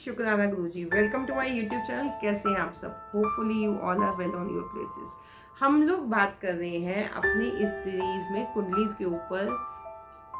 शुक्राना गुरुजी। Welcome to my YouTube channel. कैसे हैं आप सब? Hopefully you all are well on your places. हम लोग बात कर रहे हैं अपनी इस सीरीज में कुंडलीज के ऊपर,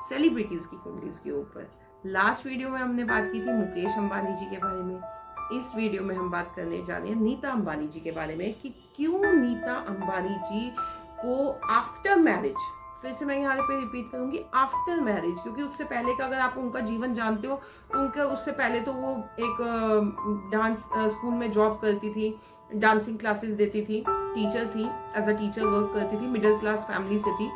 सेलिब्रिटीज की कुंडलीज के ऊपर। लास्ट वीडियो में हमने बात की थी मुकेश अंबानी जी के बारे में। इस वीडियो में हम बात करने जा रहे हैं नीता अंबानी जी के बारे में कि क्यों नीता अंबानी जी को आफ्टर मैरिज, फिर से मैं यहाँ पे रिपीट करूंगी, आफ्टर मैरिज, क्योंकि उससे पहले का अगर आप उनका जीवन जानते हो तो उनका उससे पहले तो वो एक डांस स्कूल में जॉब करती थी, डांसिंग क्लासेस देती थी, टीचर थी, एज अ टीचर वर्क करती थी, मिडिल क्लास फैमिली से थी।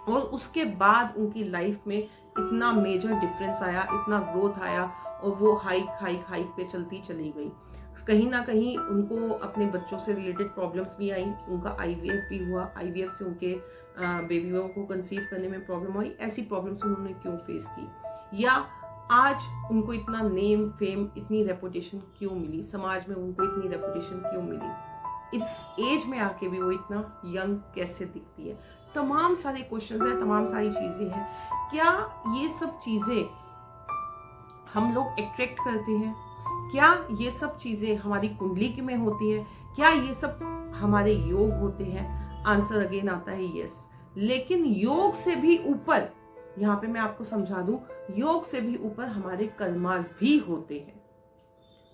और उसके बाद उनकी लाइफ में इतना मेजर डिफरेंस आया, इतना ग्रोथ आया और वो हाइक हाइक हाइक पे चलती चली गई। कहीं ना कहीं उनको अपने बच्चों से रिलेटेड प्रॉब्लम्स भी आई, उनका आईवीएफ भी हुआ, आईवीएफ से उनके बेबियों को कंसीव करने में प्रॉब्लम आई। ऐसी प्रॉब्लम्स उन्होंने क्यों फेस की, या आज उनको इतना नेम फेम, इतनी रेपुटेशन क्यों मिली, समाज में उनको इतनी रेपुटेशन क्यों मिली, इस एज में आके भी वो इतना यंग कैसे दिखती है। तमाम सारे क्वेश्चंस हैं, तमाम सारी चीजें हैं। क्या ये सब चीजें हम लोग अट्रैक्ट करते हैं? क्या ये सब चीजें हमारी कुंडली में होती है? क्या ये सब हमारे योग होते हैं? आंसर अगेन आता है यस। लेकिन योग से भी ऊपर, यहाँ पे मैं आपको समझा दूं, योग से भी ऊपर हमारे कर्मास भी होते हैं,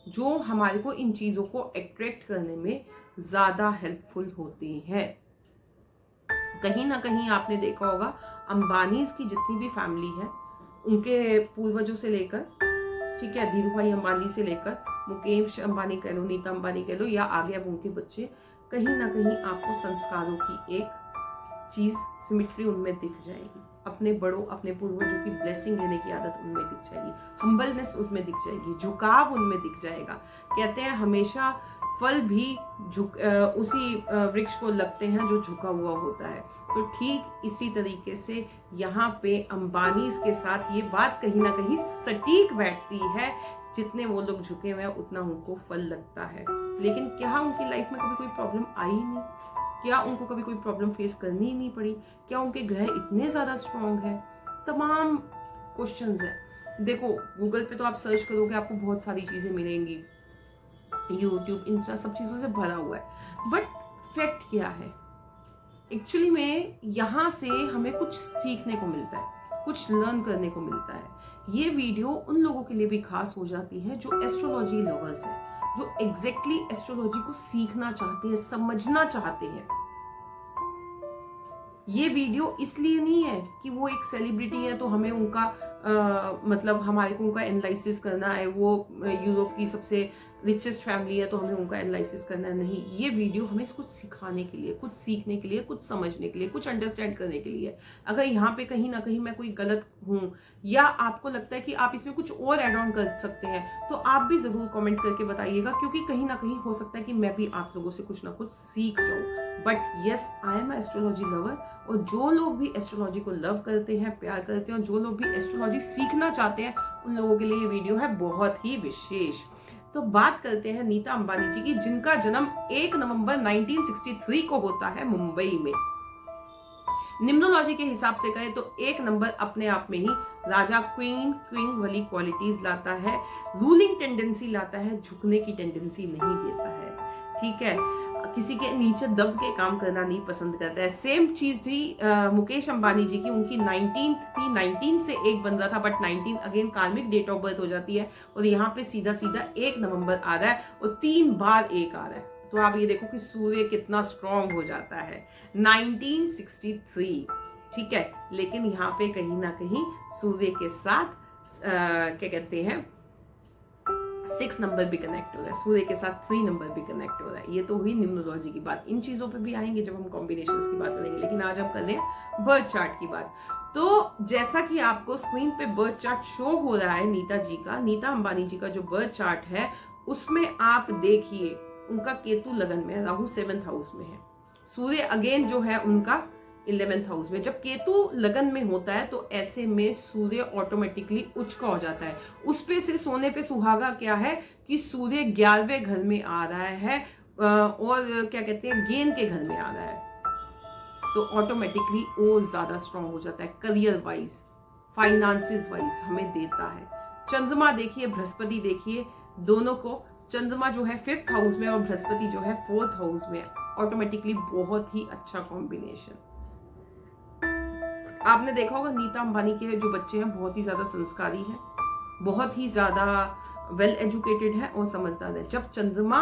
जो हमारे को इन चीजों को अट्रैक्ट करने में ज्यादा हेल्पफुल होते हैं। कहीं ना कहीं आपने देखा होगा, अंबानीज की जितनी भी फैमिली है, उनके पूर्वजों से लेकर, ठीक है, धीरू भाई अंबानी से लेकर मुकेश अंबानी कह लो, नीता अंबानी कह लो, या आगे अब उनके बच्चे, कहीं ना कहीं आपको संस्कारों की एक चीज, सिमिट्री उनमें दिख जाएगी। अपने बड़ों, अपने पूर्वजों की ब्लेसिंग लेने की आदत उनमें दिख जाएगी, हम्बलनेस उनमें दिख जाएगी, झुकाव उनमें दिख जाएगा। कहते हैं हमेशा फल भी उसी वृक्ष को लगते हैं जो झुका हुआ होता है। तो ठीक इसी तरीके से यहाँ पे अंबानीज के साथ ये बात कहीं ना कहीं सटीक बैठती है। जितने वो लोग झुके हुए हैं उतना उनको फल लगता है। लेकिन क्या उनकी लाइफ में कभी कोई प्रॉब्लम आई नहीं? क्या उनको कभी कोई प्रॉब्लम फेस करनी ही नहीं पड़ी? क्या उनके ग्रह इतने ज्यादा स्ट्रांग है? तमाम क्वेश्चंस है। देखो, गूगल पे तो आप सर्च करोगे, आपको बहुत सारी चीजें मिलेंगी, यूट्यूब, इंस्टा, सब चीजों से भरा हुआ है। बट फैक्ट क्या है? एक्चुअली में यहाँ से हमें कुछ सीखने को मिलता है, कुछ लर्न करने को मिलता है। ये वीडियो उन लोगों के लिए भी खास हो जाती है जो एस्ट्रोलॉजी लवर्स हैं, जो एग्जैक्टली एस्ट्रोलॉजी को सीखना चाहते हैं, समझना चाहते हैं। ये वीडियो इसलिए नहीं है कि वो एक सेलिब्रिटी है तो हमें उनका मतलब हमारे को उनका एनालिसिस करना है, वो यूरोप की सबसे रिचेस्ट फैमिली है तो हमें उनका एनालिसिस करना है। नहीं, ये वीडियो हमें कुछ सिखाने के लिए, कुछ सीखने के लिए, कुछ समझने के लिए, कुछ अंडरस्टैंड करने के लिए। अगर यहाँ पे कहीं ना कहीं मैं कोई गलत हूँ, या आपको लगता है कि आप इसमें कुछ और एड ऑन कर सकते हैं, तो आप भी जरूर कमेंट करके बताइएगा, क्योंकि कहीं ना कहीं हो सकता है कि मैं भी आप लोगों से कुछ ना कुछ सीख जाऊँ। But yes, I am astrology lover, और जो लोग भी एस्ट्रोलॉजी को लव करते हैं, प्यार करते हैं, और जो लोग भी एस्ट्रोलॉजी सीखना चाहते हैं, उन लोगों के लिए ये वीडियो है बहुत ही विशेष। तो बात करते हैं नीता अंबानी जी की, जिनका जन्म 1 नवंबर 1963 को होता है मुंबई में। निम्नोलॉजी के हिसाब से कहें तो 1 नंबर अपने आप में ही राजा क्वीन वाली क्वालिटीज लाता है, रूलिंग टेंडेंसी लाता है, झुकने की टेंडेंसी नहीं देता है, ठीक है, किसी के नीचे दब के काम करना नहीं पसंद करता है। सेम चीज थी मुकेश अंबानी जी की, उनकी 19 थी, 19 से 1 बन रहा था, बट 19 अगेन कार्मिक डेट ऑफ बर्थ हो जाती है, और यहाँ पे सीधा सीधा 1 नवंबर आ रहा है और 3 बार 1 आ रहा है। तो आप ये देखो कि सूर्य कितना स्ट्रांग हो जाता है। 1963, ठीक है, लेकिन यहाँ पे कहीं ना कहीं सूर्य के साथ क्या कहते हैं, 6 नंबर भी कनेक्ट हो रहा है, सूर्य के साथ 3 नंबर भी कनेक्ट हो रहा है। ये तो हुई निम्नोलॉजी की बात। इन चीजों पे भी आएंगे जब हम कॉम्बिनेशंस की बात करेंगे, लेकिन आज हम कर रहे हैं बर्थ चार्ट की बात। तो जैसा कि आपको स्क्रीन पे बर्थ चार्ट शो हो रहा है नीता जी का, नीता अंबानी जी का जो बर्थ चार्ट है, उसमें आप देखिए उनका केतु लगन में, राहु 7th हाउस में है, सूर्य अगेन जो है उनका 11th हाउस में। जब केतु लगन में होता है तो ऐसे में सूर्य ऑटोमेटिकली उच्च का हो जाता है। उस पे से सोने पे सुहागा क्या है कि सूर्य 11वें घर में आ रहा है, और क्या कहते हैं, गेन के घर में आ रहा है, तो ऑटोमेटिकली वो ज्यादा स्ट्रांग हो जाता है। करियर वाइज, फाइनेंसेस वाइज हमें देता है, चंद्रमा देखिए, बृहस्पति देखिए, दोनों को चंद्रमा जो है 5th हाउस में और बृहस्पति जो है 4th हाउस में, ऑटोमेटिकली बहुत ही अच्छा कॉम्बिनेशन। आपने देखा होगा नीता अंबानी के जो बच्चे हैं बहुत ही ज्यादा संस्कारी हैं, बहुत ही ज्यादा वेल एजुकेटेड है और समझदार है। जब चंद्रमा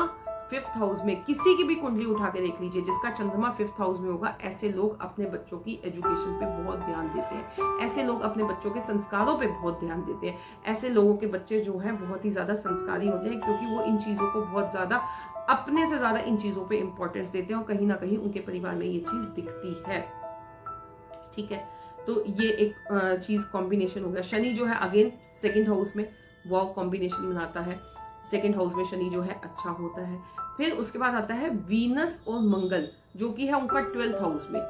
5th हाउस में, किसी की भी कुंडली उठा के देख लीजिए जिसका चंद्रमा 5th हाउस में होगा, ऐसे लोग अपने बच्चों की एजुकेशन पे बहुत ध्यान देते हैं, ऐसे लोग अपने बच्चों के संस्कारों पे बहुत ध्यान देते हैं, ऐसे लोगों के बच्चे जो हैं बहुत ही ज्यादा संस्कारी होते हैं, क्योंकि वो इन चीजों को बहुत ज्यादा, अपने से ज्यादा इन चीजों पे इंपॉर्टेंस देते हैं और कहीं ना कहीं उनके परिवार में ये चीज दिखती है। ठीक है, तो ये एक चीज कॉम्बिनेशन हो गया। शनि जो है अगेन 2nd हाउस में वो कॉम्बिनेशन बनाता है, 2nd हाउस में शनि जो है अच्छा होता है। फिर उसके बाद आता है वीनस और मंगल जो कि है उनका 12th हाउस में।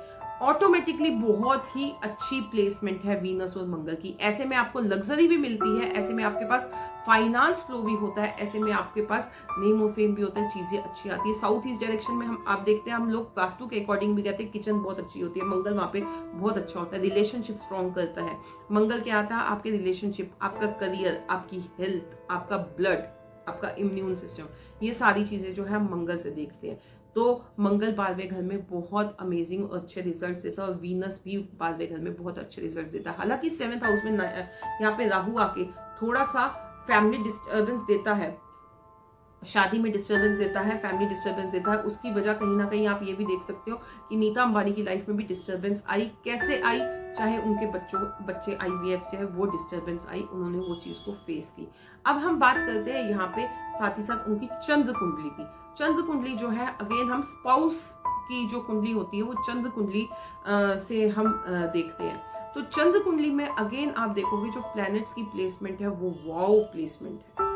ऑटोमेटिकली बहुत ही अच्छी प्लेसमेंट है वीनस और मंगल की। ऐसे में आपको लग्जरी भी मिलती है, ऐसे में आपके पास फाइनेंस फ्लो भी होता है, ऐसे में आपके पास नेम और फेम भी होता है, चीजें अच्छी आती है। साउथ ईस्ट डायरेक्शन में हम आप देखते हैं, हम लोग वास्तु के अकॉर्डिंग भी कहते हैं किचन बहुत अच्छी होती है, मंगल वहां पे बहुत अच्छा होता है, रिलेशनशिप स्ट्रॉन्ग करता है। मंगल क्या आता है? आपके रिलेशनशिप, आपका करियर, आपकी हेल्थ, आपका ब्लड, आपका इम्यून सिस्टम, ये सारी चीजें जो है हम मंगल से देखते हैं। तो मंगल 12वें घर में बहुत अमेजिंग और अच्छे रिजल्ट देता है और वीनस भी 12वें घर में बहुत अच्छे रिजल्ट देता है। हालांकि 7th हाउस में यहाँ पे राहु आके थोड़ा सा फैमिली डिस्टर्बेंस देता है, शादी में डिस्टर्बेंस देता है, फैमिली डिस्टर्बेंस देता है। उसकी वजह कहीं ना कहीं आप ये भी देख सकते हो कि नीता अंबानी की लाइफ में भी डिस्टर्बेंस आई। कैसे आई? चाहे उनके बच्चे IVF से है, वो डिस्टर्बेंस आई, उन्होंने वो चीज को फेस की। अब हम बात करते हैं यहाँ पे साथ ही साथ उनकी चंद्र कुंडली की। चंद्र कुंडली जो है अगेन हम स्पाउस की जो कुंडली होती है वो चंद्र कुंडली से हम देखते हैं। तो चंद्र कुंडली में अगेन आप देखोगे जो प्लैनेट्स की प्लेसमेंट है वो वाओ प्लेसमेंट है।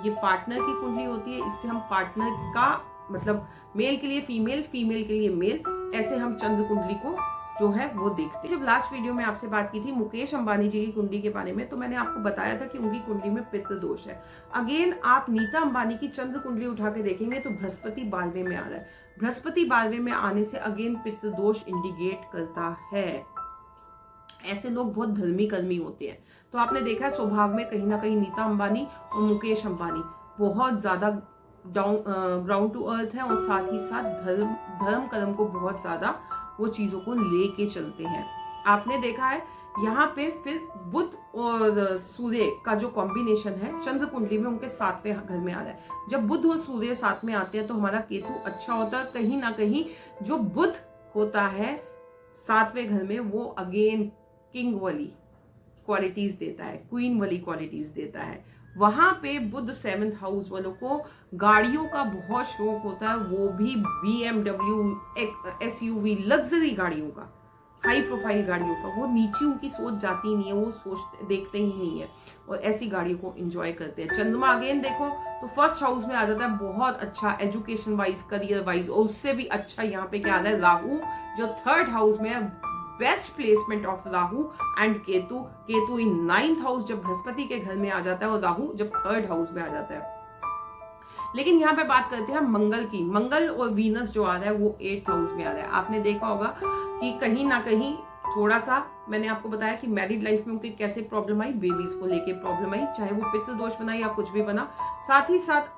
ये पार्टनर की कुंडली होती है, इससे हम पार्टनर का मतलब मेल के लिए फीमेल, फीमेल के लिए मेल, ऐसे हम चंद्र कुंडली को जो है वो देखते हैं। जब लास्ट वीडियो में आपसे बात की थी मुकेश अंबानी जी की कुंडली के बारे में, तो मैंने आपको बताया था कि उनकी कुंडली में पितृ दोष है। अगेन आप नीता अंबानी की चंद्र कुंडली उठा के देखेंगे तो बृहस्पति 12वें में आ रहा है। बृहस्पति 12वें में आने से अगेन पितृ दोष इंडिकेट करता है। ऐसे लोग बहुत धर्मी कर्मी होते हैं। तो आपने देखा स्वभाव में कहीं ना कहीं नीता अंबानी और मुकेश अंबानी बहुत ज्यादा ग्राउंड टू अर्थ है और साथ ही साथ धर्म कर्म को बहुत ज्यादा वो चीजों को लेके चलते हैं। आपने देखा है यहाँ पे फिर बुध और सूर्य का जो कॉम्बिनेशन है चंद्र कुंडली में उनके 7वें घर में आ रहा है। जब बुध और सूर्य साथ में आते हैं तो हमारा केतु अच्छा होता है। कहीं ना कहीं जो बुध होता है 7वें घर में वो अगेन किंग वाली क्वालिटीज देता है, क्वीन वाली क्वालिटीज देता है। वहां पे बुध 7th हाउस वालों को गाड़ियों का बहुत शौक होता है, वो भी BMW, SUV, लग्जरी गाड़ियों का, हाई प्रोफाइल गाड़ियों का। वो नीचे उनकी सोच जाती नहीं है, वो सोच देखते ही नहीं है और ऐसी गाड़ियों को एंजॉय करते हैं। चंद्रमा अगेन देखो तो 1st हाउस में आ जाता है, बहुत अच्छा एजुकेशन वाइज, करियर वाइज। और उससे भी अच्छा यहाँ पे क्या आ रहा है? राहु जो 3rd हाउस में है, best placement of Rahu and Ketu. Ketu in 9th house जब बृहस्पति के घर में आ जाता है और राहु जब 3rd हाउस में आ जाता है। लेकिन यहाँ पे बात करते हैं मंगल की। मंगल और वीनस जो आ रहा है वो 8th हाउस में आ रहा है। आपने देखा होगा कि कहीं ना कहीं थोड़ा सा मैंने आपको बताया कि मैरिड लाइफ में उनकी कैसे प्रॉब्लम आई, बेबीज को लेके प्रॉब्लम आई, चाहे वो पितृ दोष बना या कुछ भी बना। साथ ही साथ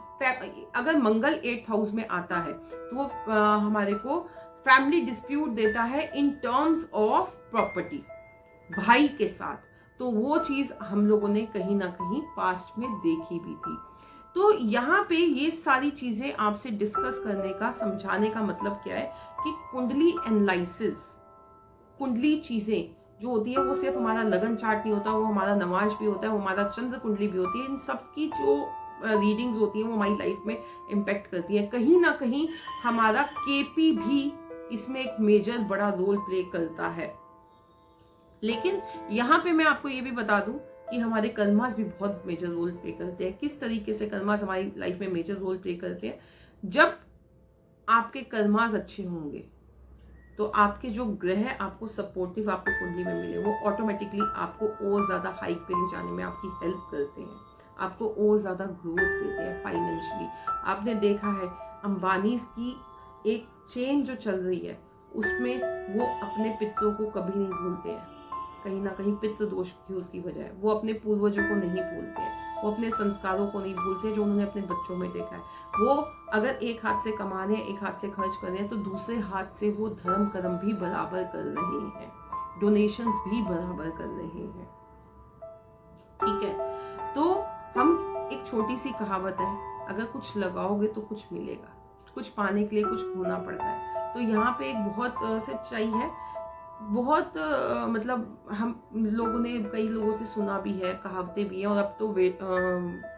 अगर मंगल 8th हाउस में आता है तो वो हमारे को फैमिली डिस्प्यूट देता है इन टर्म्स ऑफ प्रॉपर्टी भाई के साथ। तो वो चीज हम लोगों ने कहीं ना कहीं पास्ट में देखी भी थी। तो यहाँ पे ये सारी चीजें आपसे डिस्कस करने का, समझाने का मतलब क्या है कि कुंडली एनालिसिस, कुंडली चीजें जो होती है वो सिर्फ हमारा लगन चार्ट नहीं होता, वो हमारा नवाज भी होता है, वो हमारा चंद्र कुंडली भी होती है। इन सबकी जो रीडिंग्स होती है वो हमारी लाइफ में इम्पैक्ट करती है। कहीं ना कहीं हमारा KP भी इसमें एक मेजर बड़ा रोल प्ले करता है। लेकिन यहाँ पे मैं आपको ये भी बता दूं कि हमारे कर्मास भी बहुत मेजर रोल प्ले करते हैं। किस तरीके से कर्मास हमारी लाइफ में मेजर रोल प्ले करते हैं? जब आपके कर्मास अच्छे होंगे तो आपके जो ग्रह आपको सपोर्टिव आपको कुंडली में मिले, वो ऑटोमेटिकली आपको और ज्यादा हाइक पे ले जाने में आपकी हेल्प करते हैं, आपको और ज्यादा ग्रोथ देते हैं फाइनेंशियली। आपने देखा है अंबानी की एक चेन जो चल रही है उसमें वो अपने पितरों को कभी नहीं भूलते हैं। कहीं ना कहीं पितृ दोष की उसकी वजह है। वो अपने पूर्वजों को नहीं भूलते हैं, वो अपने संस्कारों को नहीं भूलते जो उन्होंने अपने बच्चों में देखा है। वो अगर एक हाथ से कमा रहे हैं, एक हाथ से खर्च कर रहे हैं, तो दूसरे हाथ से वो धर्म कर्म भी बराबर कर रहे हैं, डोनेशंस भी बराबर कर रहे हैं। ठीक है, तो हम एक छोटी सी कहावत है, अगर कुछ लगाओगे तो कुछ मिलेगा, कुछ पाने के लिए कुछ खोना पड़ता है। तो यहाँ पे एक बहुत सच्चाई है, बहुत मतलब हम लोगों ने कई लोगों से सुना भी है, कहावतें भी हैं, और अब तो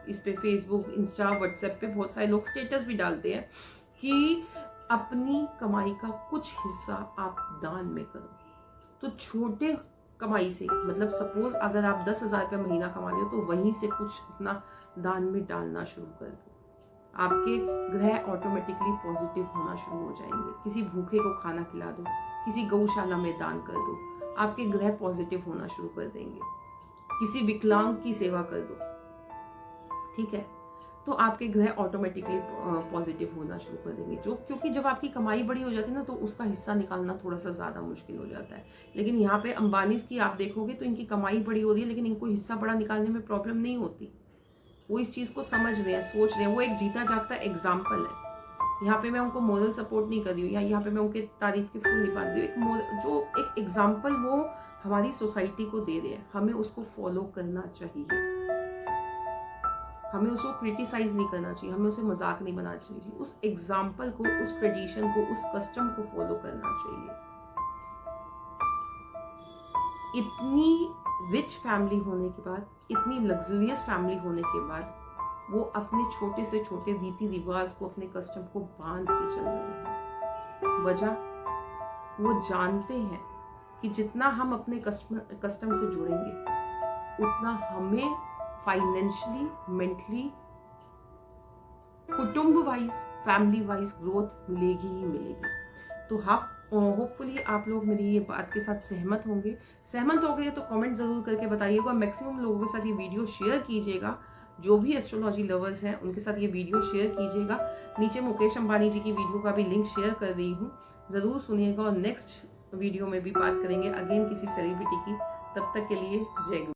इस पे फेसबुक, इंस्टा, व्हाट्सएप पे बहुत सारे लोग स्टेटस भी डालते हैं कि अपनी कमाई का कुछ हिस्सा आप दान में करो। तो छोटे कमाई से, मतलब सपोज अगर आप 10,000 रुपये महीना कमा रहे हो, तो वहीं से कुछ अपना दान में डालना शुरू कर दो। आपके ग्रह ऑटोमेटिकली पॉजिटिव होना शुरू हो जाएंगे। किसी भूखे को खाना खिला दो, किसी गौशाला में दान कर दो, आपके ग्रह पॉजिटिव होना शुरू कर देंगे। किसी विकलांग की सेवा कर दो, ठीक है, तो आपके ग्रह ऑटोमेटिकली पॉजिटिव होना शुरू कर देंगे। जो क्योंकि जब आपकी कमाई बड़ी हो जाती है ना, तो उसका हिस्सा निकालना थोड़ा सा ज़्यादा मुश्किल हो जाता है। लेकिन यहाँ पे अंबानीज की आप देखोगे तो इनकी कमाई बड़ी हो रही है, लेकिन इनको हिस्सा बड़ा निकालने में प्रॉब्लम नहीं होती। वो इस चीज़ को समझ रहे हैं, सोच रहे हैं। वो एक जीता जागता एग्जाम्पल है। यहाँ पे मैं उनको मोरल सपोर्ट नहीं कर रही हूँ, या यहाँ पे मैं उनके तारीफ के फूल नहीं बांध रही हूँ। जो एक एग्जाम्पल वो हमारी सोसाइटी को दे रहे हैं, हमें उसको फॉलो करना चाहिए। हमें उसको क्रिटिसाइज नहीं करना चाहिए, हमें उसे मजाक नहीं बनाना चाहिए। उस एग्जाम्पल को, उस ट्रेडिशन को, उस कस्टम को फॉलो करना चाहिए। इतनी रिच फैमिली होने के बाद, इतनी लग्जरियस फैमिली होने के बाद, वो अपने छोटे से छोटे रीति रिवाज को, अपने कस्टम को बांध के चल रहे हैं। वजह, वो जानते हैं कि जितना हम अपने कस्टम से जुड़ेंगे, उतना हमें फाइनेंशियली, मेंटली, कुटुंब वाइज, फैमिली वाइज ग्रोथ मिलेगी ही मिलेगी। तो हाँ, होपफुली आप लोग मेरी ये बात के साथ सहमत होंगे। सहमत हो गए तो कमेंट जरूर करके बताइएगा। मैक्सिमम लोगों के साथ ये वीडियो शेयर कीजिएगा। जो भी एस्ट्रोलॉजी लवर्स हैं उनके साथ ये वीडियो शेयर कीजिएगा। नीचे मुकेश अंबानी जी की वीडियो का भी लिंक शेयर कर रही हूँ, जरूर सुनिएगा। और नेक्स्ट वीडियो में भी बात करेंगे अगेन किसी सेलिब्रिटी की। तब तक के लिए जय गुरु।